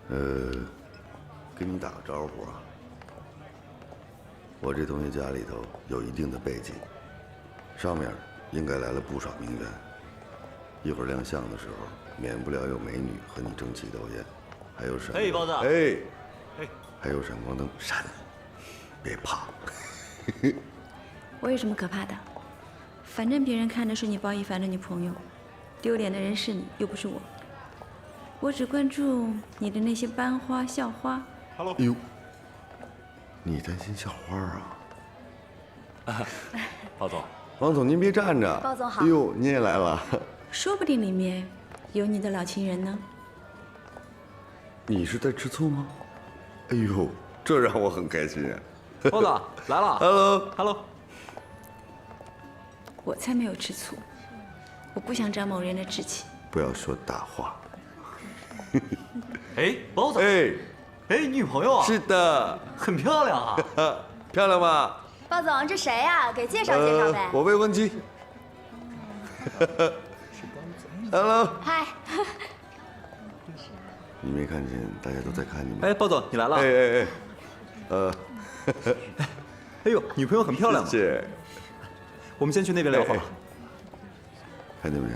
跟你打个招呼啊。我这同学家里头有一定的背景，上面应该来了不少名媛。一会儿亮相的时候，免不了有美女和你争奇斗艳，还有闪……包子，还有闪光灯闪，别怕。我有什么可怕的？反正别人看的是你包一凡的女朋友，丢脸的人是你，又不是我。我只关注你的那些班花、校花。哎呦，你担心校花啊？包总，王总您别站着。包总好。哎呦，您也来了。说不定里面有你的老情人呢。你是在吃醋吗？哎呦，这让我很开心啊！包子来了 ，Hello。我才没有吃醋，我不想长某人的志气。不要说大话。包子，女朋友啊？是的，很漂亮啊。漂亮吧？包总，这谁呀？给介绍介绍呗。我未婚妻。Hello。嗨。你没看见大家都在看你吗？包总你来了。哎呦，女朋友很漂亮。谢谢。我们先去那边聊好了。看见没有？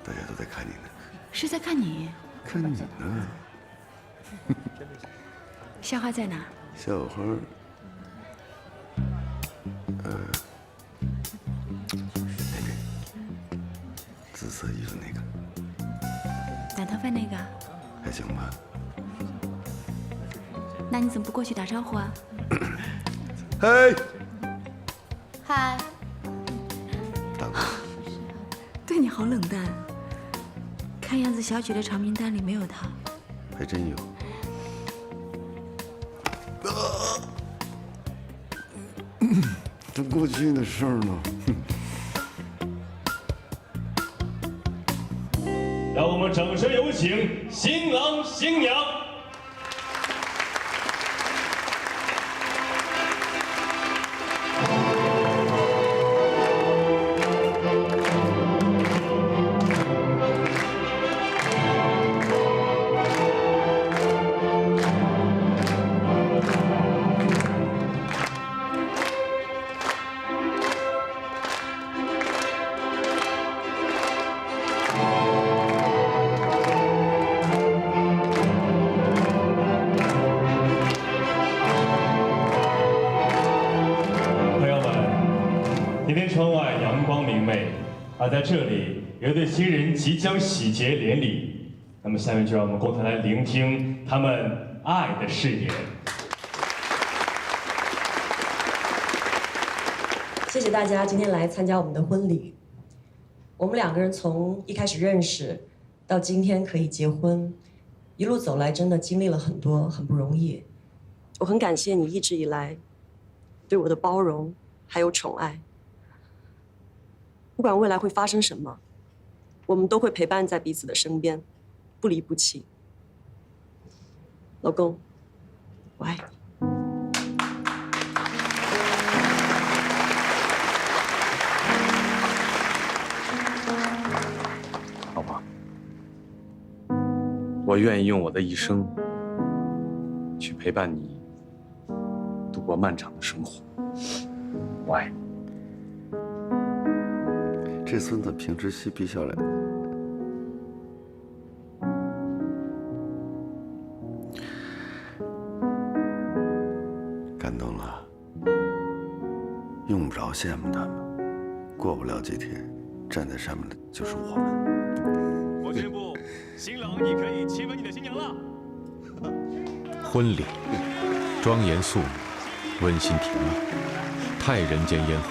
大家都在看你呢。是在看你？看你呢。校花在哪？校花，那个紫色衣服那个，短头发那个，还行吧？那你怎么不过去打招呼啊？嘿，嗨。大哥，对你好冷淡，看样子小曲的长名单里没有他。还真有。这过去的事儿呢。让我们掌声有请新郎新娘。而在这里，有一对新人即将喜结连理。那么，下面就让我们共同来聆听他们爱的誓言。谢谢大家今天来参加我们的婚礼。我们两个人从一开始认识，到今天可以结婚，一路走来真的经历了很多，很不容易。我很感谢你一直以来对我的包容还有宠爱。不管未来会发生什么，我们都会陪伴在彼此的身边，不离不弃。老公，我爱你。老婆，我愿意用我的一生去陪伴你度过漫长的生活。我爱你。这孙子平时嬉皮笑脸的，感动了。用不着羡慕他们，过不了几天，站在上面的就是我们。我宣布，新郎你可以亲吻你的新娘了。婚礼，庄严肃穆，温馨甜蜜，太人间烟火。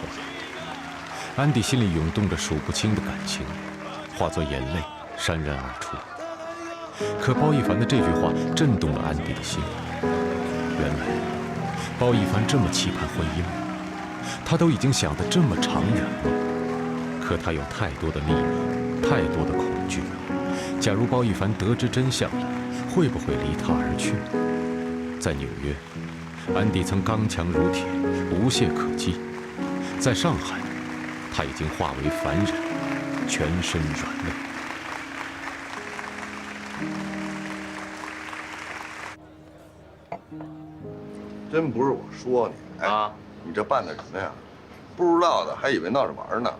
安迪心里涌动着数不清的感情，化作眼泪潸然而出。可包奕凡的这句话震动了安迪的心。原来，包奕凡这么期盼婚姻吗？他都已经想得这么长远了。可他有太多的秘密，太多的恐惧。假如包奕凡得知真相了，会不会离他而去？在纽约，安迪曾刚强如铁，无懈可击；在上海，他已经化为凡人，全身软肋。真不是我说你啊，你这办的什么呀？不知道的还以为闹着玩呢。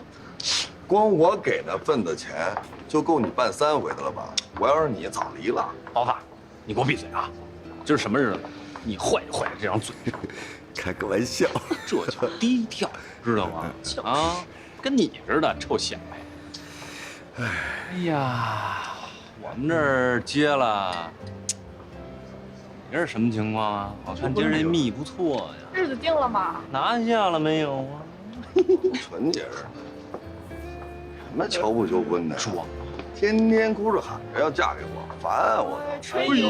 光我给的份子钱就够你办3回的了吧？我要是你，早离了。老大，你给我闭嘴啊！今儿什么日子？你坏就坏这张嘴。开个玩笑，这叫低调，知道吗？啊，跟你似的，臭显摆。哎呀，我们这儿接了，你这是什么情况啊？我看今儿这蜜不错呀。日子定了吗？拿下了没有啊？纯洁着呢。什么求不求婚的？说，天天哭着喊着要嫁给我，烦我都。吹牛，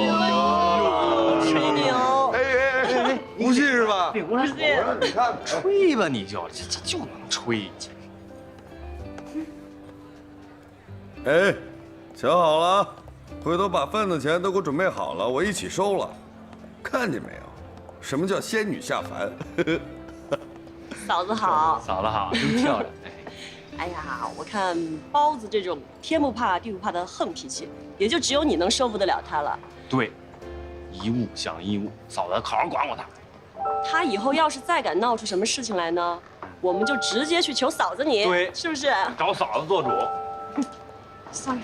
吹牛！哎，不信是吧？不信。我让你看，吹吧你就能吹。哎，瞧好了，回头把份子钱都给我准备好了，我一起收了。看见没有？什么叫仙女下凡？嫂子好，嫂子好，真漂亮。哎呀，我看包子这种天不怕地不怕的横脾气，也就只有你能收服得了他了。对，一物降一物，嫂子好好管管他。他以后要是再敢闹出什么事情来呢，我们就直接去求嫂子你，对，是不是？找嫂子做主。Sorry。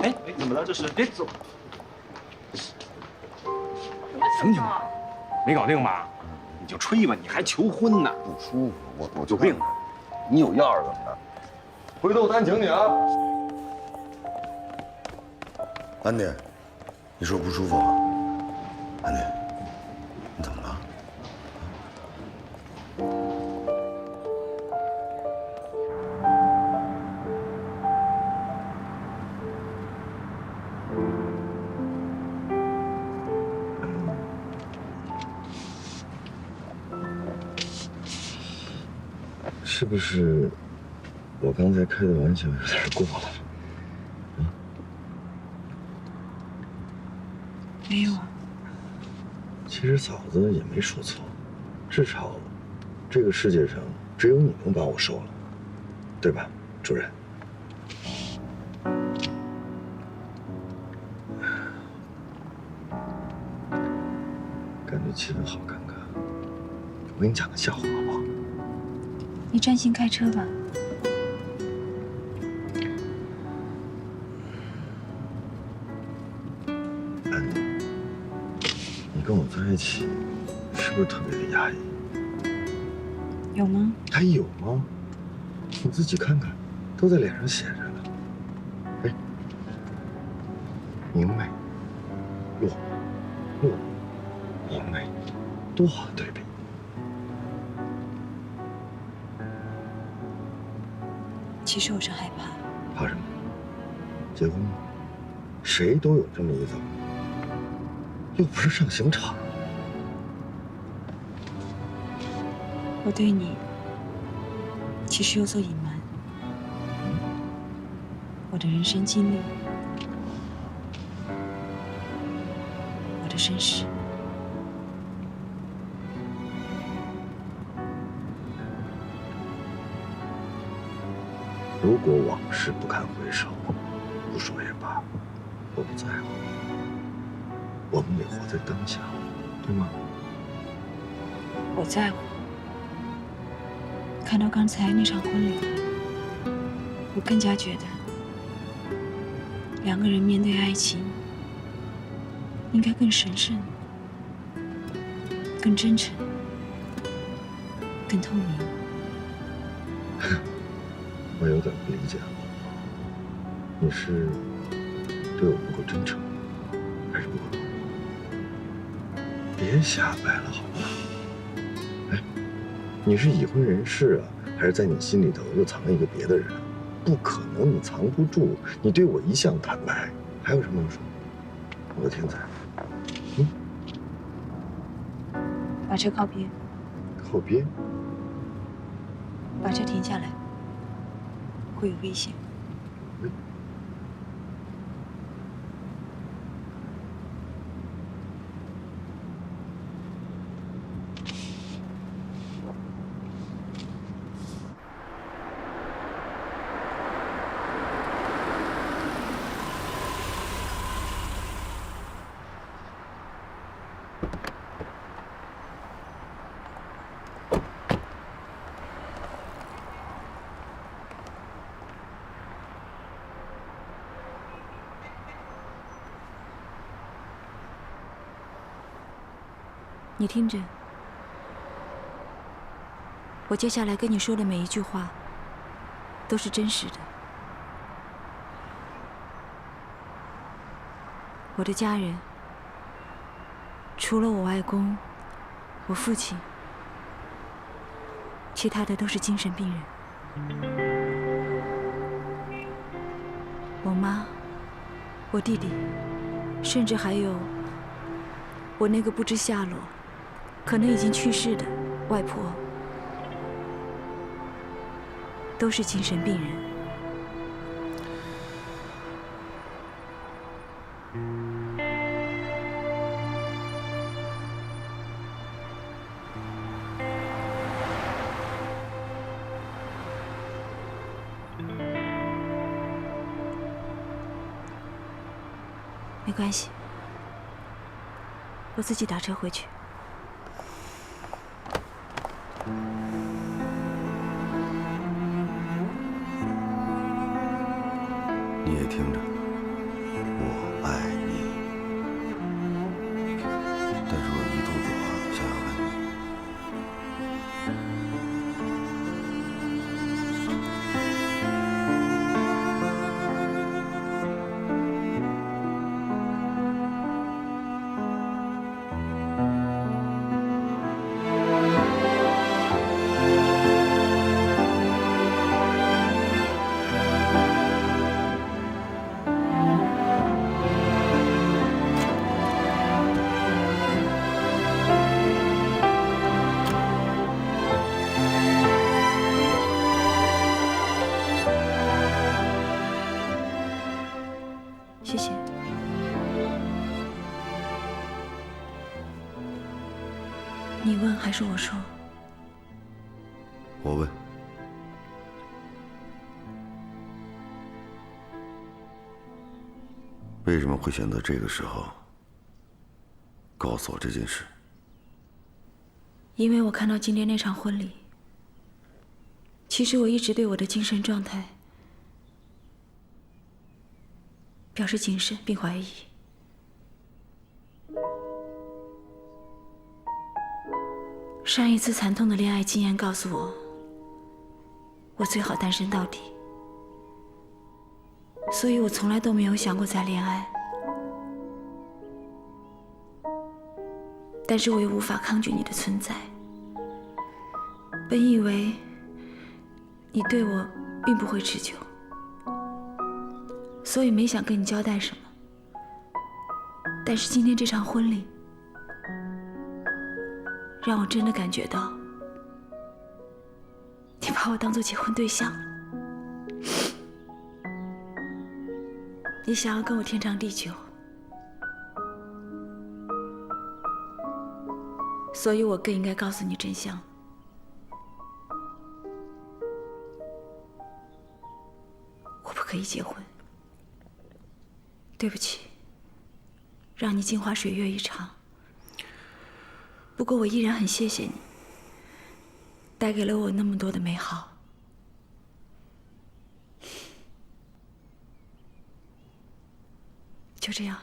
哎，怎么了？这是？别走。什么情况？没搞定吧？你就吹吧，你还求婚呢？不舒服，我有病。你有药是怎么的？回头单请你啊。安迪，你说不舒服啊？安迪，你怎么了？是不是我刚才开的玩笑有点过了？没有啊。其实嫂子也没说错，至少这个世界上只有你能把我收了，对吧，主任？感觉气氛好尴尬。我给你讲个笑话好不好？你专心开车吧。安妮，你跟我在一起，是不是特别的压抑？有吗？还有吗？你自己看看，都在脸上写着呢。哎，明媚、落寞、明媚，多好的对比！其实我是害怕。怕什么？结婚吗？谁都有这么一遭，又不是上刑场。我对你其实有所隐瞒，我的人生经历，我的身世。如果往事不堪回首，不说也罢，我不在乎。我们得活在当下，对吗？我在乎。看到刚才那场婚礼，我更加觉得，两个人面对爱情，应该更神圣、更真诚、更透明。我有点不理解了，你是对我不够真诚，还是不够透明？别瞎掰了，好吗？哎，你是已婚人士啊，还是在你心里头又藏了一个别的人？不可能，你藏不住。你对我一向坦白，还有什么要说？我的天才，把车靠边，靠边。把车停下来，会有危险。你听着，我接下来跟你说的每一句话，都是真实的。我的家人，除了我外公、我父亲，其他的都是精神病人。我妈、我弟弟，甚至还有我那个不知下落、可能已经去世的外婆，都是精神病人。没关系，我自己打车回去。你也听着，我爱你。但是我一肚子话想要问你。谢谢。你问还是我说？我问。为什么会选择这个时候告诉我这件事？因为我看到今天那场婚礼，其实我一直对我的精神状态表示谨慎并怀疑。上一次惨痛的恋爱经验告诉我，我最好单身到底，所以我从来都没有想过再恋爱。但是我又无法抗拒你的存在。本以为你对我并不会持久，所以没想跟你交代什么。但是今天这场婚礼，让我真的感觉到，你把我当作结婚对象了。你想要跟我天长地久，所以我更应该告诉你真相。我不可以结婚，对不起，让你镜花水月一场。不过我依然很谢谢你，带给了我那么多的美好。就这样。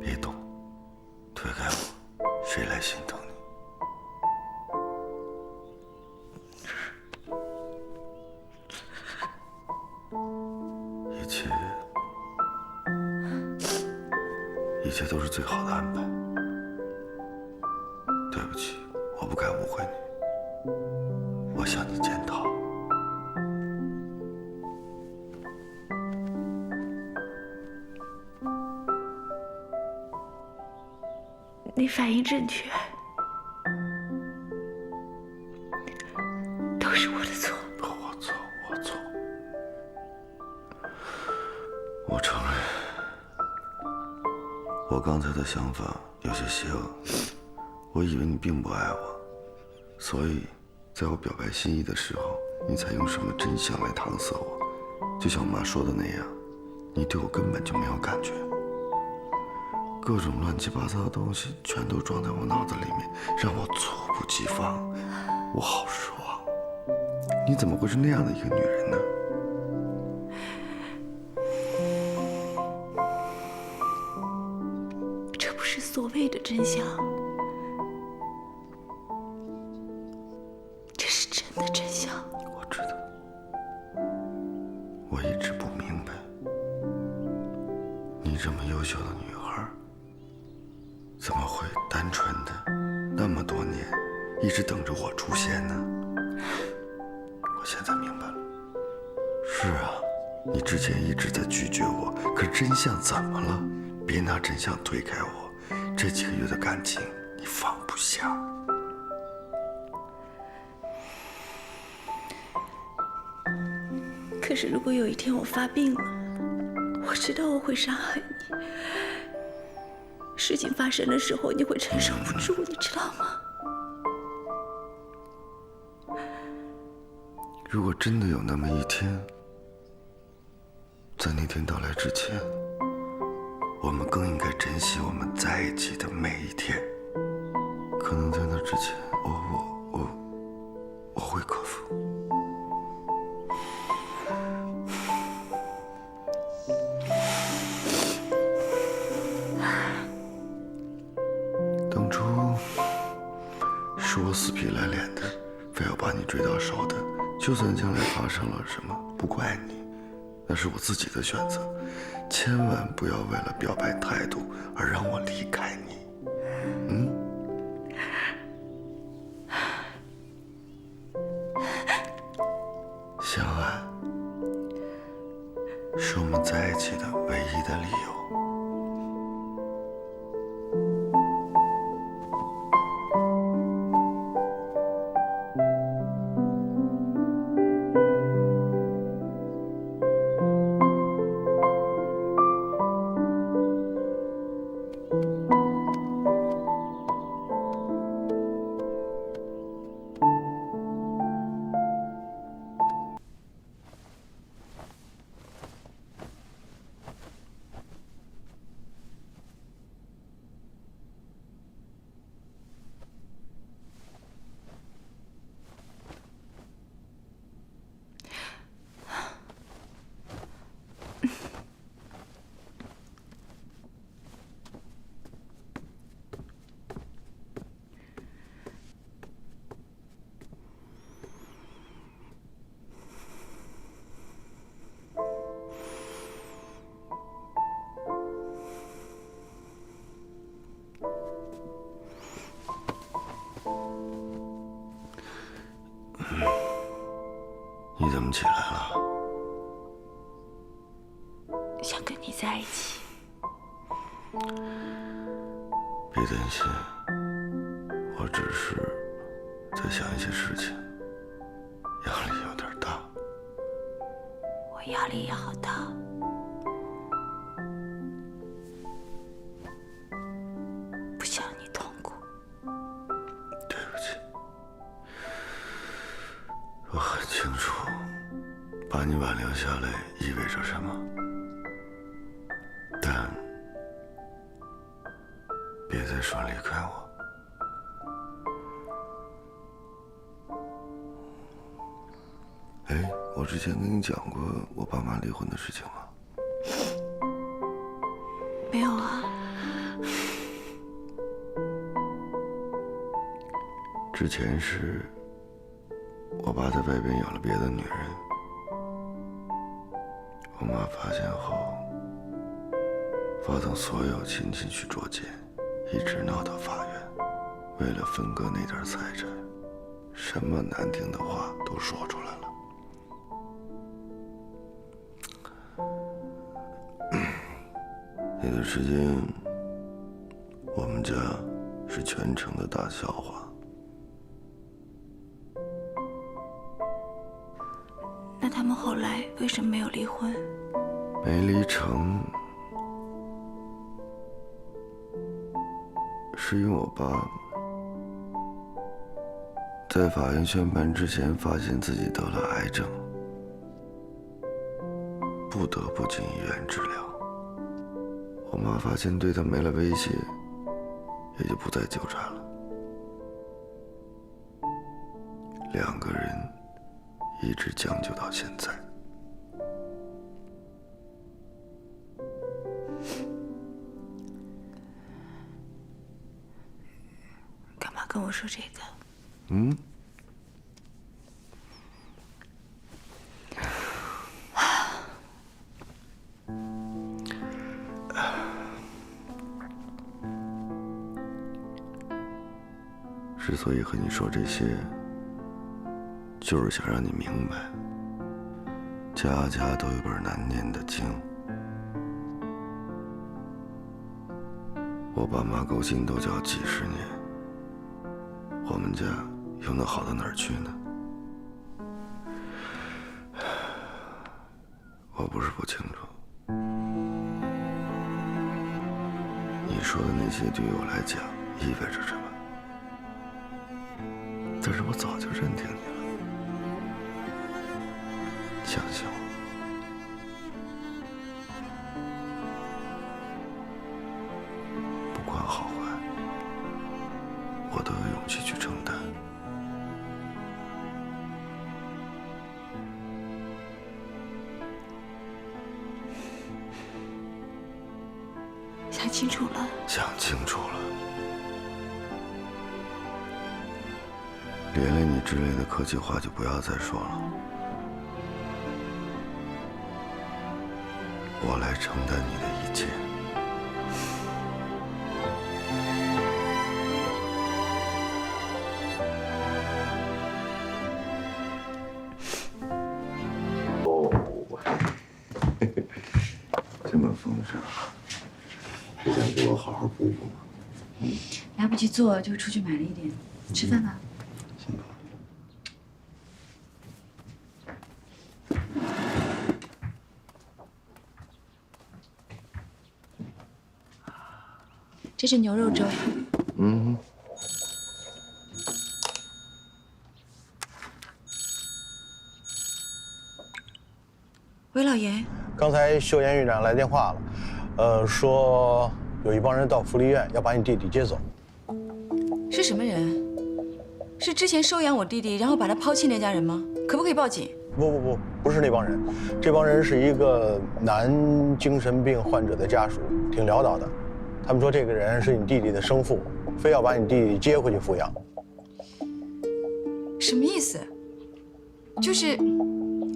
别动，推开我，谁来心疼你？一切都是最好的安排。对不起，我不该误会你，我向你检讨。你反应正确，都是我的错。我错。我承认，我刚才的想法有些邪恶。我以为你并不爱我，所以在我表白心意的时候，你才用什么真相来搪塞我。就像我妈说的那样，你对我根本就没有感觉。各种乱七八糟的东西全都装在我脑子里面，让我猝不及防。我好失望。你怎么会是那样的一个女人呢？这不是所谓的真相，这是真的真相。我知道，我一直不明白，你这么优秀的女孩，怎么会单纯的那么多年一直等着我出现呢？我现在明白了。是啊，你之前一直在拒绝我，可是真相怎么了？别拿真相推开我，这几个月的感情你放不下。可是如果有一天我发病了，我知道我会伤害你。事情发生的时候，你会承受不住，你知道吗？如果真的有那么一天，在那天到来之前，我们更应该珍惜我们在一起的每一天。可能在那之前，我会克服。当初是我死皮赖脸的，非要把你追到手的。就算将来发生了什么，不怪你，那是我自己的选择。千万不要为了表白态度而让我离开你。相爱是我们在一起的唯一的理由。你怎么起来了？想跟你在一起。别担心，我只是在想一些事情，压力有点大。我压力也好大。不想你痛苦。对不起，我很清楚把你挽留下来意味着什么，但别再说离开我。哎，我之前跟你讲过我爸妈离婚的事情吗？没有啊。之前是我爸在外边有了别的女人，我妈发现后发动所有亲戚去捉奸，一直闹到法院。为了分割那点财产，什么难听的话都说出来了。那段时间，我们家是全城的大笑话。那他们后来为什么没有离婚？没离成，是因为我爸在法院宣判之前发现自己得了癌症，不得不进医院治疗。我妈发现对他没了威胁，也就不再纠缠了。2个人一直将就到现在。干嘛跟我说这个？嗯？之所以和你说这些，就是想让你明白，家家都有本难念的经。我爸妈勾心斗角几10年，我们家又能好到哪儿去呢？我不是不清楚，你说的那些对于我来讲意味着什么，但是我早就认定你了。相信我，不管好坏，我都有勇气去承担。想清楚了。想清楚了，连累你之类的客气话就不要再说了。我来承担你的一切。这么丰盛，是想给我好好补补吗？来不及做，就出去买了一点。吃饭吧。行吧。这是牛肉粥。嗯。韦老爷，刚才秀妍院长来电话了，说有一帮人到福利院要把你弟弟接走。是什么人？是之前收养我弟弟，然后把他抛弃那家人吗？可不可以报警？不是那帮人，这帮人是一个男精神病患者的家属，挺潦倒的。他们说这个人是你弟弟的生父，非要把你弟弟接回去抚养。什么意思？就是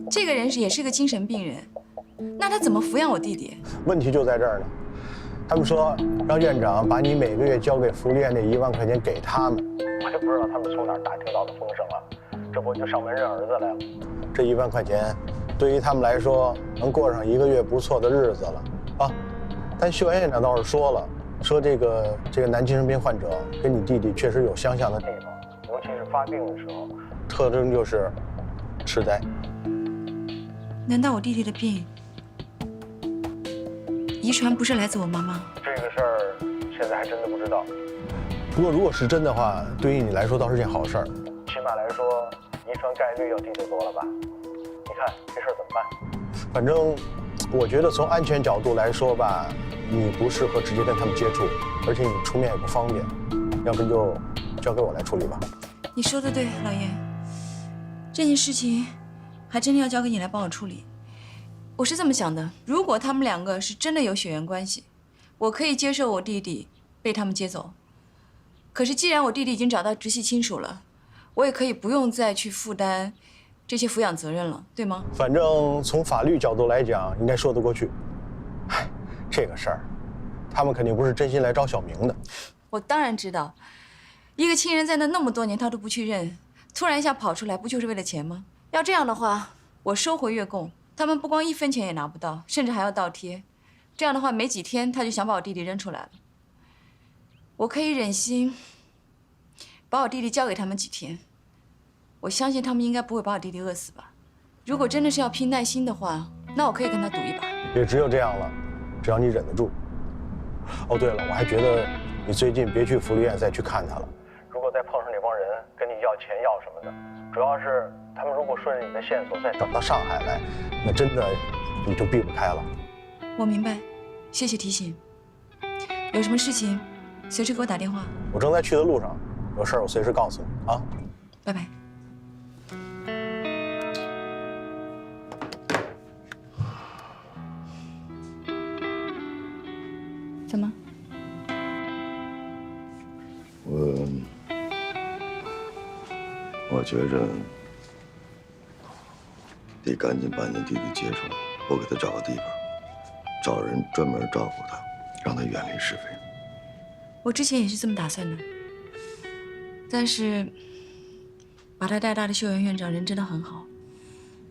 这个人也是个精神病人，那他怎么抚养我弟弟？问题就在这儿呢。他们说让院长把你每个月交给福利院那1万块钱给他们，我就不知道他们从哪儿打听到的风声了，这不就上门认儿子来了？这1万块钱，对于他们来说能过上1个月不错的日子了啊。但秀妍院长倒是说了，说这个男精神病患者跟你弟弟确实有相像的地方，尤其是发病的时候，特征就是痴呆。难道我弟弟的病遗传不是来自我妈妈？这个事儿现在还真的不知道。不过如果是真的话，对于你来说倒是件好事儿，起码来说遗传概率要低得多了吧？你看这事儿怎么办？反正我觉得从安全角度来说吧，你不适合直接跟他们接触，而且你出面也不方便，要不就交给我来处理吧。你说的对，老爷，这件事情还真的要交给你来帮我处理。我是这么想的，如果他们2个是真的有血缘关系，我可以接受我弟弟被他们接走。可是既然我弟弟已经找到直系亲属了，我也可以不用再去负担这些抚养责任了，对吗？反正从法律角度来讲，应该说得过去。唉，这个事儿，他们肯定不是真心来找小明的。我当然知道，一个亲人在那么多年他都不去认，突然一下跑出来，不就是为了钱吗？要这样的话，我收回月供。他们不光1分钱也拿不到，甚至还要倒贴。这样的话，没几天他就想把我弟弟扔出来了。我可以忍心把我弟弟交给他们几天，我相信他们应该不会把我弟弟饿死吧。如果真的是要拼耐心的话，那我可以跟他赌一把。也只有这样了，只要你忍得住。哦，对了，我还觉得你最近别去福利院再去看他了。如果再碰上那帮人跟你要钱要什么的，主要是他们如果顺着你的线索再找到上海来，那真的你就避不开了。我明白，谢谢提醒。有什么事情，随时给我打电话。我正在去的路上，有事儿我随时告诉你啊。拜拜。怎么？我觉着得赶紧把你弟弟接出来，我给他找个地方，找人专门照顾他，让他远离是非。我之前也是这么打算的，但是把他带大的秀媛院长人真的很好，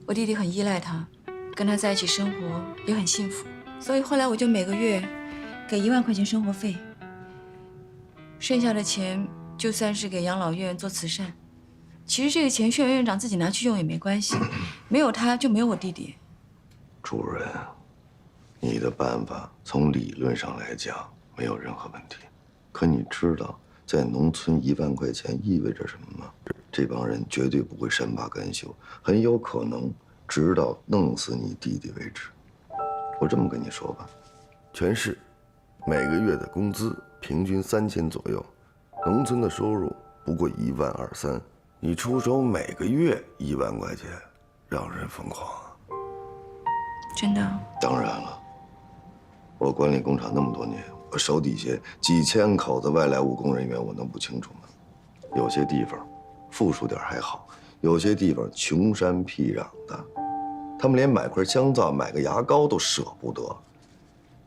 我弟弟很依赖他，跟他在一起生活也很幸福，所以后来我就每个月给1万块钱生活费，剩下的钱就算是给养老院做慈善。其实这个钱秀媛院长自己拿去用也没关系，没有他就没有我弟弟。主任，你的办法从理论上来讲没有任何问题，可你知道在农村1万块钱意味着什么吗？这帮人绝对不会善罢甘休，很有可能直到弄死你弟弟为止。我这么跟你说吧，全市每个月的工资平均3000左右，农村的收入不过1万2、3，你出手每个月1万块钱，让人疯狂啊！真的？当然了，我管理工厂那么多年，我手底下几千口子外来务工人员，我能不清楚吗？有些地方富庶点还好，有些地方穷山僻壤的，他们连买块香皂、买个牙膏都舍不得。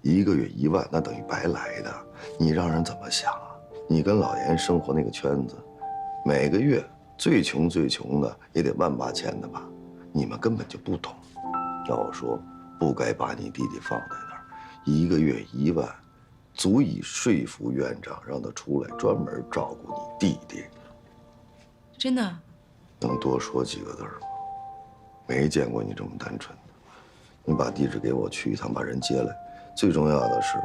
1个月1万，那等于白来的，你让人怎么想啊？你跟老严生活那个圈子，每个月最穷的也得1万8千的吧？你们根本就不懂。要我说，不该把你弟弟放在那儿，1个月1万，足以说服院长让他出来专门照顾你弟弟。真的？能多说几个字吗？没见过你这么单纯的。你把地址给我，去一趟把人接来。最重要的是，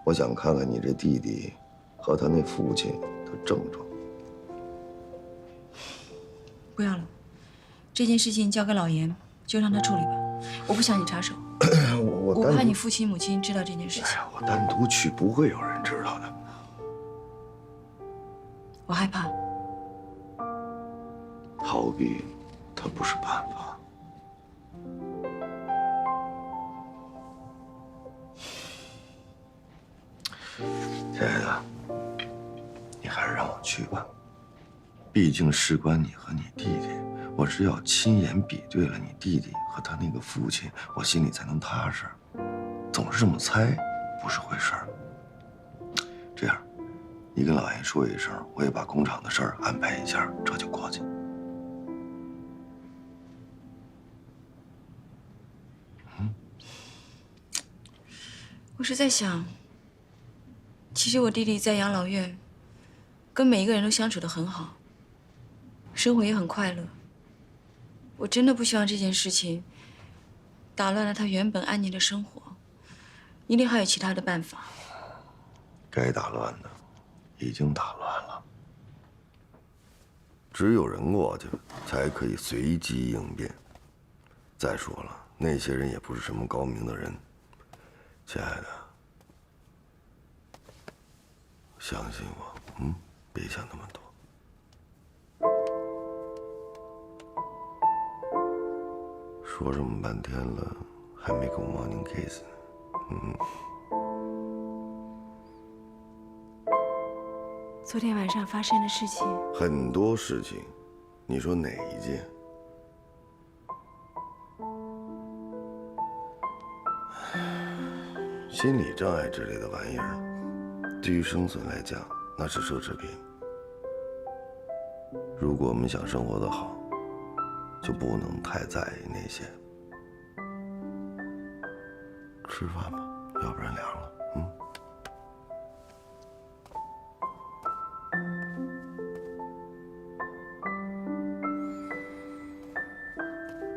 我想看看你这弟弟和他那父亲的症状。不要了，这件事情交给老严，就让他处理吧。我不想你插手。我怕你父亲母亲知道这件事情。哎呀，我单独去不会有人知道的。我害怕。逃避，它不是办法。亲爱的，你还是让我去吧。毕竟事关你和你弟弟，我只要亲眼比对了你弟弟和他那个父亲，我心里才能踏实。总是这么猜，不是回事儿。这样，你跟老严说一声，我也把工厂的事儿安排一下，这就过去。我是在想，其实我弟弟在养老院，跟每一个人都相处得很好，生活也很快乐。我真的不希望这件事情打乱了他原本安宁的生活，一定还有其他的办法。该打乱的已经打乱了，只有人过去才可以随机应变。再说了，那些人也不是什么高明的人。亲爱的，相信我，别想那么多。说这么半天了，还没给我 morning kiss 呢。昨天晚上发生的事情，很多事情，你说哪一件？心理障碍之类的玩意儿，对于生存来讲，那是奢侈品。如果我们想生活得好，就不能太在意那些。吃饭吧，要不然凉了。